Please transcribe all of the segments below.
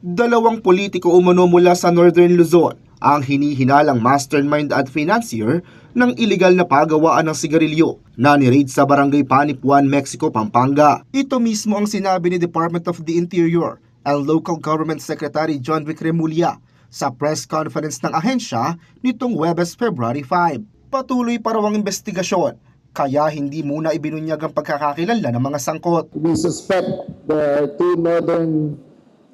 Dalawang politiko umano mula sa Northern Luzon ang hinihinalang mastermind at financier ng iligal na pagawaan ng sigarilyo na ni-raid sa Barangay Panipuan, Mexico, Pampanga. Ito mismo ang sinabi ni Department of the Interior and Local Government Secretary John Vic Remulla sa press conference ng ahensya nitong Huwebes, February 5. Patuloy pa raw ang investigasyon, kaya hindi muna ibinunyag ang pagkakakilala ng mga sangkot. We suspect the two northern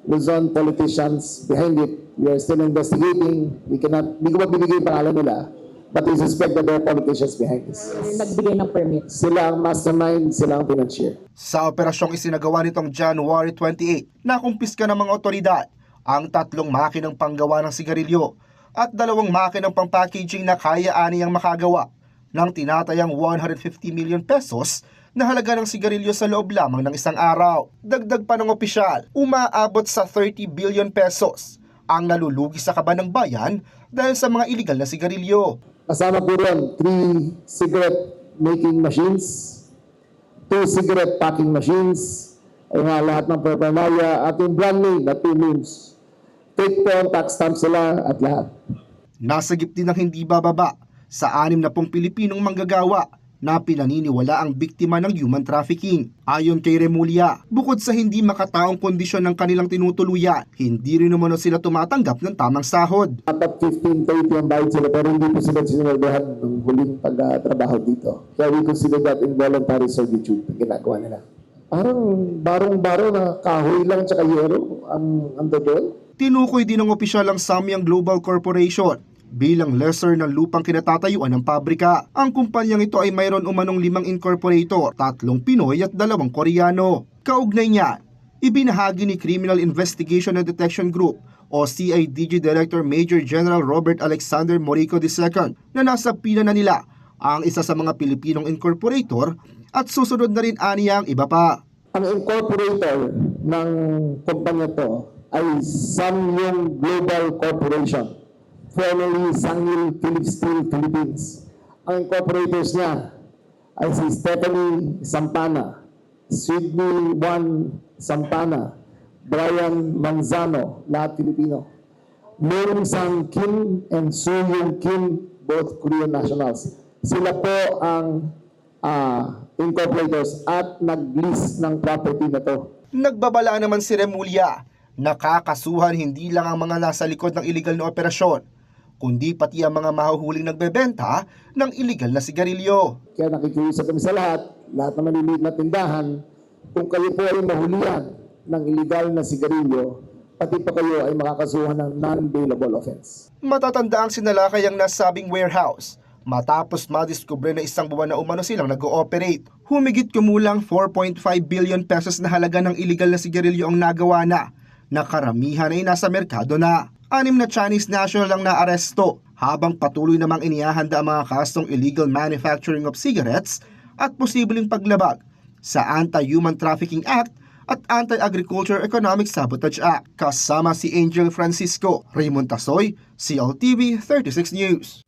Luzon politicians behind it. We are still investigating. Hindi ko mabibigay yung pangalan nila, but we suspect that there are politicians behind this. Nagbigay ng permit. Sila ang mastermind, sila ang financier. Sa operasyong isinagawa nitong January 28, nakumpiska ng mga otoridad ang 3 makinang panggawa ng sigarilyo at 2 makinang pang-packaging na kaya aniyang makagawa ng tinatayang 150 million pesos na halaga ng sigarilyo sa loob lamang ng isang araw. Dagdag pa ng opisyal, umaabot sa 30 billion pesos ang nalulugi sa kaban ng bayan dahil sa mga iligal na sigarilyo. Kasama po rin 3 cigarette making machines, 2 cigarette packing machines, ay nga lahat ng paraphernalia at yung brand name na 2 names. Take po ang tax stamp sila at lahat. Nasagip din ng hindi bababa sa 60 Pilipinong manggagawa na pinaniniwala ang biktima ng human trafficking. Ayon kay Remulla, bukod sa hindi makataong kondisyon ng kanilang tinutuluyan, hindi rin naman sila tumatanggap ng tamang sahod. Dapat 15-30 ang bayad sila pero hindi po sila sinunod ng huling pagtrabaho dito. Kaya we consider that involuntary servitude ang ginagawa nila. Parang barong-baro na kahoy lang tsaka yero ang doon. Tinukoy din ng opisyal ang Samyang Global Corporation bilang lesser ng lupang kinatatayuan ng pabrika. Ang kumpanyang ito ay mayroon umanong 5 incorporator, 3 Pinoy at 2 Koreano. Kaugnay niyan, ibinahagi ni Criminal Investigation and Detection Group o CIDG Director Major General Robert Alexander Morico II na nasa pila na nila ang isa sa mga Pilipinong incorporator at susunod na rin aniya ang iba pa. Ang incorporator ng kumpanya to ay Samyang Global Corporation, formerly Sangil Philips Steel Philippines. Ang incorporators niya ay si Stephanie Sampana, Sydney Juan Sampana, Brian Manzano, lahat Filipino. Moon Sang Kim and Soo Young Kim, both Korean nationals. Sila po ang incorporators at nag-lease ng property na to. Nagbabala naman si Remulla, nakakasuhan hindi lang ang mga nasa likod ng iligal na operasyon, kundi pati ang mga mahuhuling nagbebenta ng iligal na sigarilyo. Kaya nakikiusap kami sa lahat na maliliit na tindahan, kung kayo po ay mahulihan ng iligal na sigarilyo, pati pa kayo ay makakasuhan ng non-bailable offense. Matatanda ang sinalakay ang nasabing warehouse matapos madiskubre na 1 buwan na umano silang nag-ooperate. Humigit kumulang 4.5 billion pesos na halaga ng iligal na sigarilyo ang nagawa na karamihan ay nasa merkado na. 6 na Chinese national ang naaresto, habang patuloy namang inihahanda ang mga kasong illegal manufacturing of cigarettes at posibleng paglabag sa Anti-Human Trafficking Act at Anti-Agriculture Economic Sabotage Act. Kasama si Angel Francisco, Raymond Tasoy, CLTV 36 News.